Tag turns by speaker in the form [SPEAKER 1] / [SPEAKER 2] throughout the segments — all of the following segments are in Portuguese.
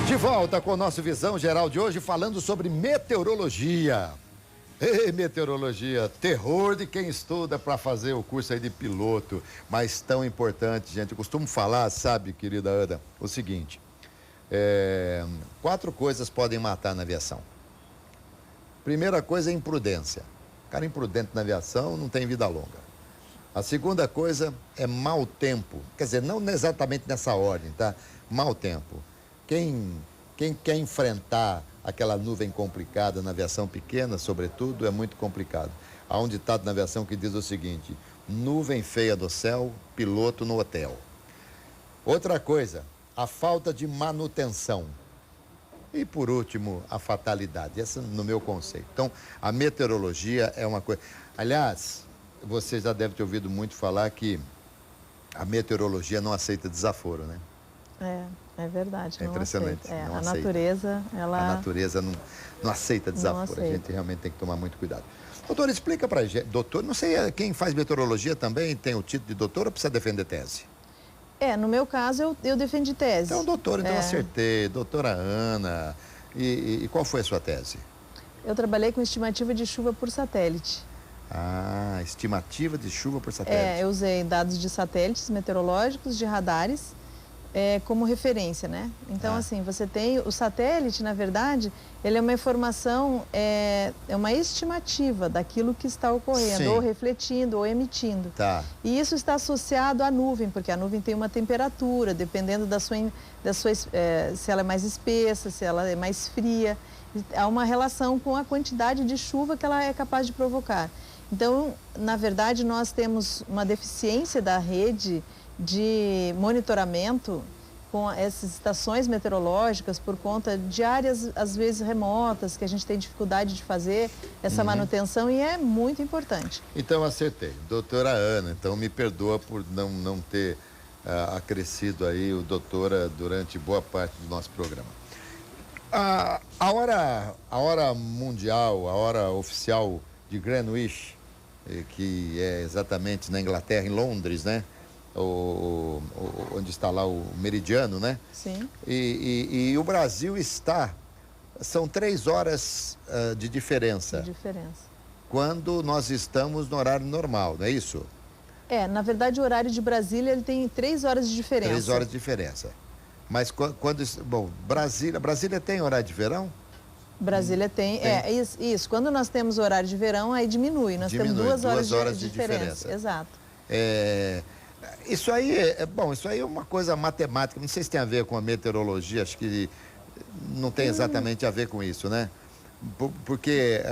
[SPEAKER 1] De volta com o nosso Visão Geral de hoje, falando sobre meteorologia. Ei, meteorologia, terror de quem estuda para fazer o curso aí de piloto, mas tão importante, gente. Eu costumo falar, sabe, querida Ana, o seguinte, 4 coisas podem matar na aviação. Primeira coisa é imprudência. Cara imprudente na aviação não tem vida longa. A segunda coisa é mau tempo, quer dizer, não exatamente nessa ordem, tá? Mau tempo. Quem quer enfrentar aquela nuvem complicada na aviação pequena, sobretudo, é muito complicado. Há um ditado na aviação que diz o seguinte: nuvem feia no céu, piloto no hotel. Outra coisa, a falta de manutenção. E, por último, a fatalidade. Essa no meu conceito. Então, a meteorologia é uma coisa... Aliás, você já deve ter ouvido muito falar que a meteorologia não aceita desaforo, né?
[SPEAKER 2] É verdade.
[SPEAKER 1] É impressionante.
[SPEAKER 2] A natureza, ela...
[SPEAKER 1] A natureza não aceita desaforo. Não aceita. A gente realmente tem que tomar muito cuidado. Doutor, explica pra gente. Doutor, não sei, quem faz meteorologia também tem o título de doutor ou precisa defender tese?
[SPEAKER 2] No meu caso, eu defendi tese.
[SPEAKER 1] Então, doutor, então acertei. Doutora Ana. E qual foi a sua tese?
[SPEAKER 2] Eu trabalhei com estimativa de chuva por satélite.
[SPEAKER 1] Ah, estimativa de chuva por satélite.
[SPEAKER 2] Eu usei dados de satélites meteorológicos, de radares, como referência, né? Então, assim, você tem o satélite, na verdade, ele é uma informação, é uma estimativa daquilo que está ocorrendo,
[SPEAKER 1] Sim.
[SPEAKER 2] ou refletindo, ou emitindo.
[SPEAKER 1] Tá.
[SPEAKER 2] E isso está associado à nuvem, porque a nuvem tem uma temperatura, dependendo se ela é mais espessa, se ela é mais fria. Há uma relação com a quantidade de chuva que ela é capaz de provocar. Então, na verdade, nós temos uma deficiência da rede de monitoramento com essas estações meteorológicas por conta de áreas, às vezes, remotas, que a gente tem dificuldade de fazer essa manutenção e é muito importante.
[SPEAKER 1] Então, acertei. Doutora Ana, então me perdoa por não ter acrescido aí o doutora durante boa parte do nosso programa. A hora mundial, a hora oficial de Greenwich, que é exatamente na Inglaterra, em Londres, né? Onde está lá o meridiano, né?
[SPEAKER 2] Sim.
[SPEAKER 1] E o Brasil são 3 horas de diferença. Quando nós estamos no horário normal, não é isso?
[SPEAKER 2] Na verdade, o horário de Brasília, ele tem 3 horas de diferença.
[SPEAKER 1] 3 horas de diferença. Mas bom, Brasília tem horário de verão?
[SPEAKER 2] Brasília tem. Isso. Quando nós temos horário de verão, aí diminui. Nós temos 2 horas de diferença. Exato.
[SPEAKER 1] Isso aí isso aí é uma coisa matemática. Não sei se tem a ver com a meteorologia, acho que não tem exatamente a ver com isso, né? Porque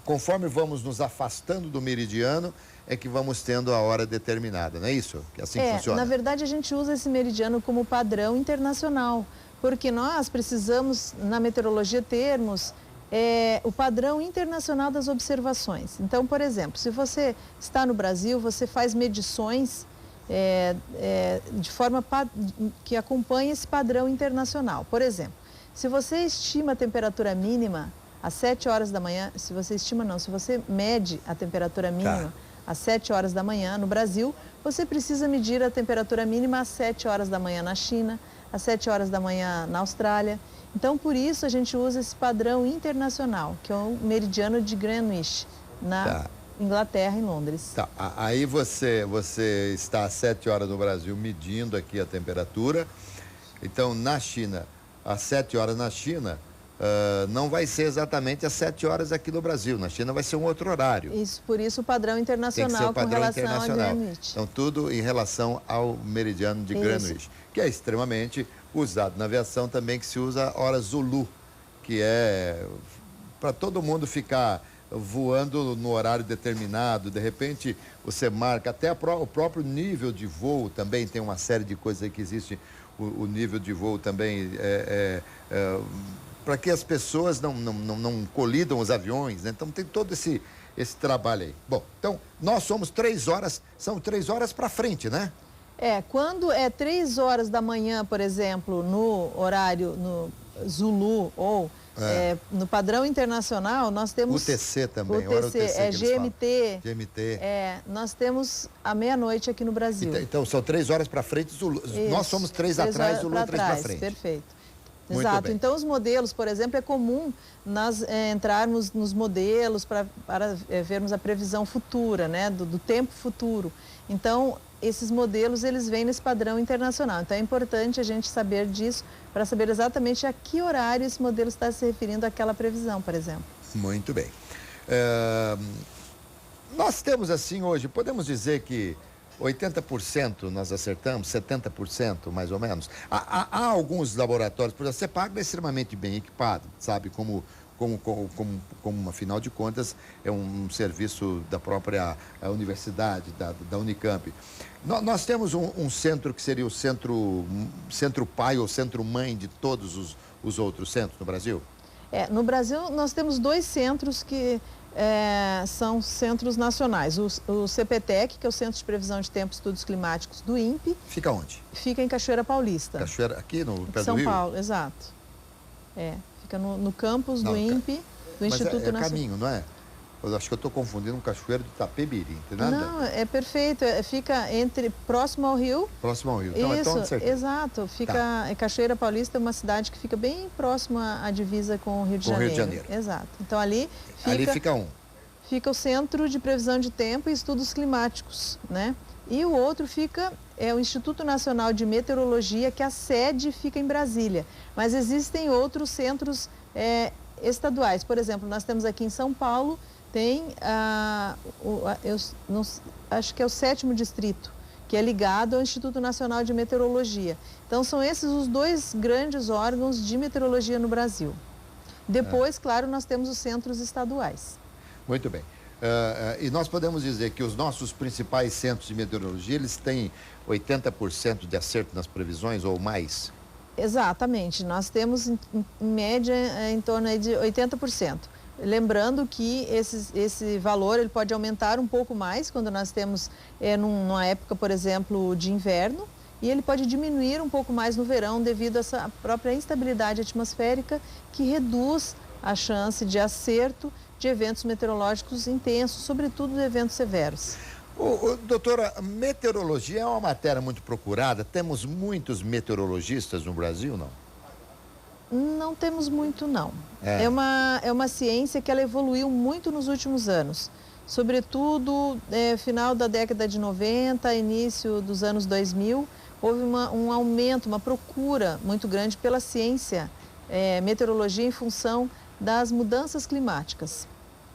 [SPEAKER 1] conforme vamos nos afastando do meridiano, é que vamos tendo a hora determinada, não é isso? Que assim funciona.
[SPEAKER 2] Na verdade, a gente usa esse meridiano como padrão internacional, porque nós precisamos, na meteorologia, termos o padrão internacional das observações. Então, por exemplo, se você está no Brasil, você faz medições de forma que acompanha esse padrão internacional. Por exemplo, se você estima a temperatura mínima às 7 horas da manhã, se você mede a temperatura mínima às 7 horas da manhã no Brasil, você precisa medir a temperatura mínima às 7 horas da manhã na China, às 7 horas da manhã na Austrália. Então, por isso, a gente usa esse padrão internacional, que é o meridiano de Greenwich, na Inglaterra, em Londres.
[SPEAKER 1] Tá, aí você está às 7 horas no Brasil medindo aqui a temperatura. Então, na China, às 7 horas na China, não vai ser exatamente às 7 horas aqui no Brasil. Na China vai ser um outro horário.
[SPEAKER 2] Isso, por isso o padrão internacional com relação a Greenwich.
[SPEAKER 1] Então, tudo em relação ao meridiano de Greenwich, que é extremamente usado na aviação também, que se usa a hora Zulu, que é para todo mundo ficar voando no horário determinado. De repente, você marca até o próprio nível de voo também, tem uma série de coisas aí que existe, o nível de voo também para que as pessoas não colidam os aviões, né? Então tem todo esse trabalho aí. Bom, então nós somos 3 horas, são 3 horas para frente, né?
[SPEAKER 2] Quando é 3 horas da manhã, por exemplo, no horário, no Zulu ou no padrão internacional, nós temos...
[SPEAKER 1] UTC também,
[SPEAKER 2] hora UTC, GMT.
[SPEAKER 1] GMT.
[SPEAKER 2] Nós temos à meia-noite aqui no Brasil.
[SPEAKER 1] Então são 3 horas para frente, Zulu. Nós somos 3 atrás, Zulu 3 para frente.
[SPEAKER 2] Perfeito.
[SPEAKER 1] Muito
[SPEAKER 2] Exato.
[SPEAKER 1] bem.
[SPEAKER 2] Então, os modelos, por exemplo, é comum nós entrarmos nos modelos para vermos a previsão futura, né, do tempo futuro. Então, esses modelos, eles vêm nesse padrão internacional. Então, é importante a gente saber disso para saber exatamente a que horário esse modelo está se referindo àquela previsão, por exemplo.
[SPEAKER 1] Muito bem. Nós temos assim hoje, podemos dizer que 80% nós acertamos, 70% mais ou menos. Há alguns laboratórios, por exemplo, a CEPAGRE é extremamente bem equipado, sabe? Como afinal de contas, é um serviço da própria universidade, da Unicamp. Nós temos um centro que seria o centro pai ou centro mãe de todos os outros centros no Brasil?
[SPEAKER 2] No Brasil, nós temos 2 centros que são centros nacionais. O CPTEC, que é o Centro de Previsão de Tempo e Estudos Climáticos do INPE.
[SPEAKER 1] Fica onde?
[SPEAKER 2] Fica em Cachoeira Paulista.
[SPEAKER 1] Cachoeira, aqui no pé do
[SPEAKER 2] São
[SPEAKER 1] Rio?
[SPEAKER 2] Paulo, exato. Fica no campus do INPE, do Instituto
[SPEAKER 1] Nacional.
[SPEAKER 2] Nacional.
[SPEAKER 1] Caminho, não é? Eu acho que eu estou confundindo um Cachoeiro de Itapebiri, tem nada?
[SPEAKER 2] Não, é perfeito. Fica próximo ao rio.
[SPEAKER 1] Próximo ao rio. Então,
[SPEAKER 2] Isso, exato. Fica Cachoeira Paulista é uma cidade que fica bem próxima à divisa com o Rio de Janeiro.
[SPEAKER 1] Rio de Janeiro.
[SPEAKER 2] Exato. Então ali
[SPEAKER 1] fica
[SPEAKER 2] fica o Centro de Previsão de Tempo e Estudos Climáticos, né? E o outro é o Instituto Nacional de Meteorologia, que a sede fica em Brasília. Mas existem outros centros estaduais. Por exemplo, nós temos aqui em São Paulo, tem acho que é o 7º distrito, que é ligado ao Instituto Nacional de Meteorologia. Então, são esses os 2 grandes órgãos de meteorologia no Brasil. Depois, claro, nós temos os centros estaduais.
[SPEAKER 1] Muito bem. E nós podemos dizer que os nossos principais centros de meteorologia, eles têm 80% de acerto nas previsões ou mais?
[SPEAKER 2] Exatamente. Nós temos, em média, em torno aí de 80%. Lembrando que esse valor ele pode aumentar um pouco mais quando nós temos numa época, por exemplo, de inverno, e ele pode diminuir um pouco mais no verão devido a essa própria instabilidade atmosférica que reduz a chance de acerto de eventos meteorológicos intensos, sobretudo de eventos severos.
[SPEAKER 1] Doutora, meteorologia é uma matéria muito procurada. Temos muitos meteorologistas no Brasil, não?
[SPEAKER 2] Não temos muito, não. É uma ciência que ela evoluiu muito nos últimos anos. Sobretudo, final da década de 90, início dos anos 2000, houve um aumento, uma procura muito grande pela ciência, meteorologia em função das mudanças climáticas,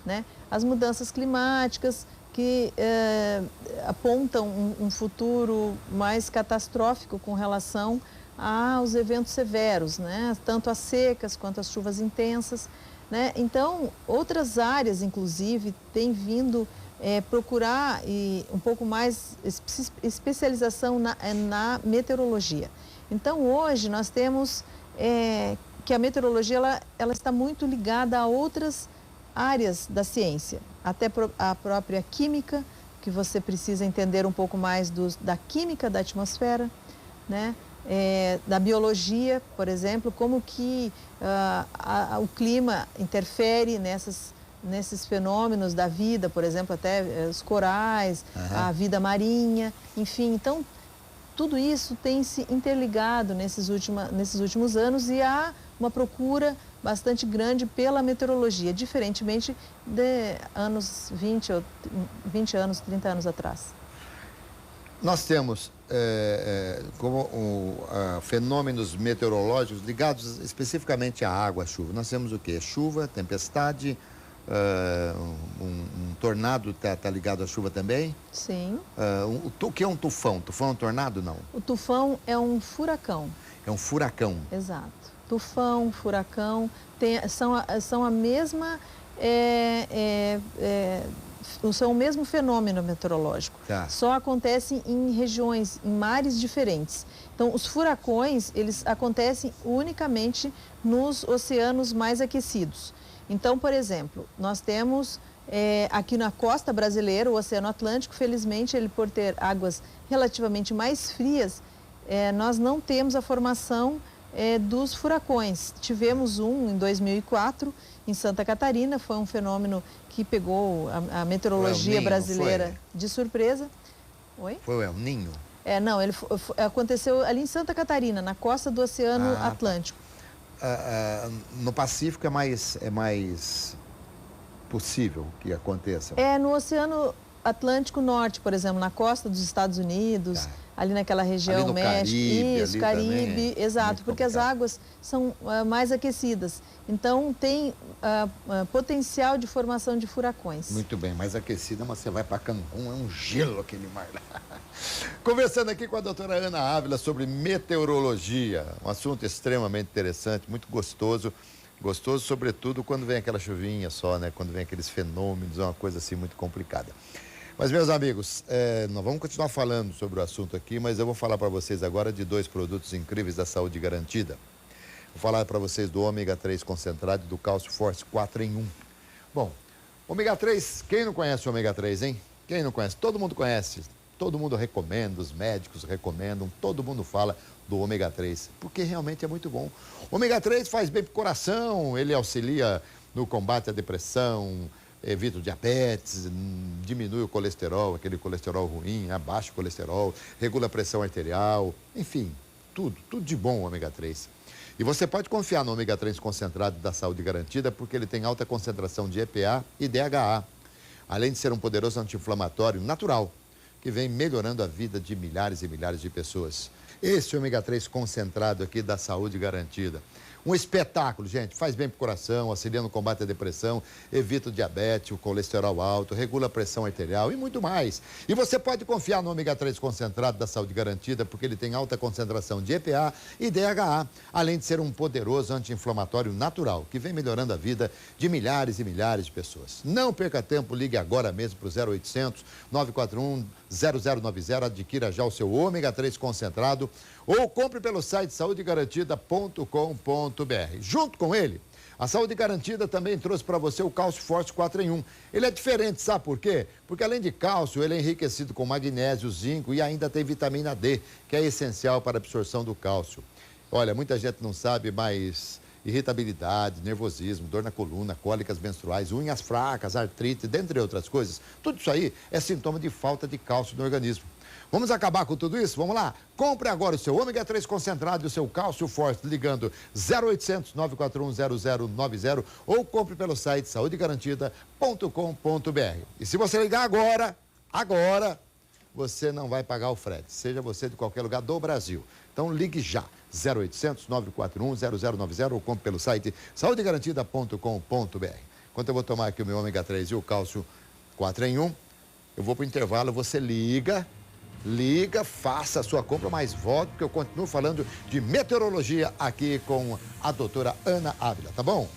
[SPEAKER 2] né? As mudanças climáticas que apontam um futuro mais catastrófico com relação aos eventos severos, né? Tanto as secas quanto as chuvas intensas, né? Então, outras áreas, inclusive, têm vindo procurar um pouco mais especialização na meteorologia. Então, hoje nós temos que a meteorologia ela está muito ligada a outras áreas da ciência, até a própria química, que você precisa entender um pouco mais da química da atmosfera, né? Da biologia, por exemplo, como que o clima interfere nesses fenômenos da vida, por exemplo, até os corais, a vida marinha, enfim. Então, tudo isso tem se interligado nesses últimos anos e há uma procura bastante grande pela meteorologia, diferentemente de anos 20 anos, 30 anos atrás.
[SPEAKER 1] Nós temos fenômenos meteorológicos ligados especificamente à água, à chuva. Nós temos o quê? Chuva, tempestade, um tornado está ligado à chuva também?
[SPEAKER 2] Sim.
[SPEAKER 1] O que é um tufão? Tufão é um tornado, não?
[SPEAKER 2] O tufão é um furacão.
[SPEAKER 1] É um furacão.
[SPEAKER 2] Exato. Tufão, furacão, são a mesma... são o mesmo fenômeno meteorológico, só acontecem em regiões, em mares diferentes. Então, os furacões, eles acontecem unicamente nos oceanos mais aquecidos. Então, por exemplo, nós temos aqui na costa brasileira, o Oceano Atlântico, felizmente, ele por ter águas relativamente mais frias, nós não temos a formação dos furacões. Tivemos um em 2004, em Santa Catarina, foi um fenômeno que pegou a meteorologia brasileira de surpresa. Oi?
[SPEAKER 1] Foi o El Ninho?
[SPEAKER 2] Não, ele aconteceu ali em Santa Catarina, na costa do Oceano Atlântico.
[SPEAKER 1] no Pacífico é mais possível que aconteça.
[SPEAKER 2] No Oceano Atlântico Norte, por exemplo, na costa dos Estados Unidos, ali naquela região,
[SPEAKER 1] ali no
[SPEAKER 2] México,
[SPEAKER 1] Caribe,
[SPEAKER 2] isso, Caribe, exato, porque as águas são mais aquecidas. Então tem potencial de formação de furacões.
[SPEAKER 1] Muito bem, mais aquecida, mas você vai para Cancún, é um gelo aquele mar lá. Conversando aqui com a doutora Ana Ávila sobre meteorologia, um assunto extremamente interessante, muito gostoso. Gostoso, sobretudo, quando vem aquela chuvinha só, né? Quando vem aqueles fenômenos, é uma coisa assim muito complicada. Mas, meus amigos, nós vamos continuar falando sobre o assunto aqui, mas eu vou falar para vocês agora de 2 produtos incríveis da saúde garantida. Vou falar para vocês do ômega 3 concentrado e do cálcio forte 4 em 1. Bom, ômega 3, quem não conhece o ômega 3, hein? Quem não conhece? Todo mundo conhece. Todo mundo recomenda, os médicos recomendam, todo mundo fala do ômega 3, porque realmente é muito bom. O ômega 3 faz bem para o coração, ele auxilia no combate à depressão, evita o diabetes, diminui o colesterol, aquele colesterol ruim, abaixa o colesterol, regula a pressão arterial, enfim, tudo de bom o ômega 3. E você pode confiar no ômega 3 concentrado da saúde garantida, porque ele tem alta concentração de EPA e DHA, além de ser um poderoso anti-inflamatório natural, que vem melhorando a vida de milhares e milhares de pessoas. Esse ômega 3 concentrado aqui da saúde garantida. Um espetáculo, gente, faz bem para o coração, auxilia no combate à depressão, evita o diabetes, o colesterol alto, regula a pressão arterial e muito mais. E você pode confiar no ômega 3 concentrado da saúde garantida, porque ele tem alta concentração de EPA e DHA, além de ser um poderoso anti-inflamatório natural, que vem melhorando a vida de milhares e milhares de pessoas. Não perca tempo, ligue agora mesmo para o 0800 941 0090, adquira já o seu ômega 3 concentrado ou compre pelo site saudegarantida.com.br. Junto com ele, a Saúde Garantida também trouxe para você o cálcio forte 4 em 1. Ele é diferente, sabe por quê? Porque além de cálcio, ele é enriquecido com magnésio, zinco e ainda tem vitamina D, que é essencial para a absorção do cálcio. Olha, muita gente não sabe, mas irritabilidade, nervosismo, dor na coluna, cólicas menstruais, unhas fracas, artrite, dentre outras coisas, tudo isso aí é sintoma de falta de cálcio no organismo. Vamos acabar com tudo isso? Vamos lá? Compre agora o seu ômega 3 concentrado e o seu cálcio forte ligando 0800 941 0090 ou compre pelo site saudegarantida.com.br. E se você ligar agora, você não vai pagar o frete, seja você de qualquer lugar do Brasil. Então ligue já, 0800 941 0090 ou compre pelo site saudegarantida.com.br. Enquanto eu vou tomar aqui o meu ômega 3 e o cálcio 4 em 1, eu vou para o intervalo, você liga, faça a sua compra, mas volte, porque eu continuo falando de meteorologia aqui com a doutora Ana Ávila, tá bom?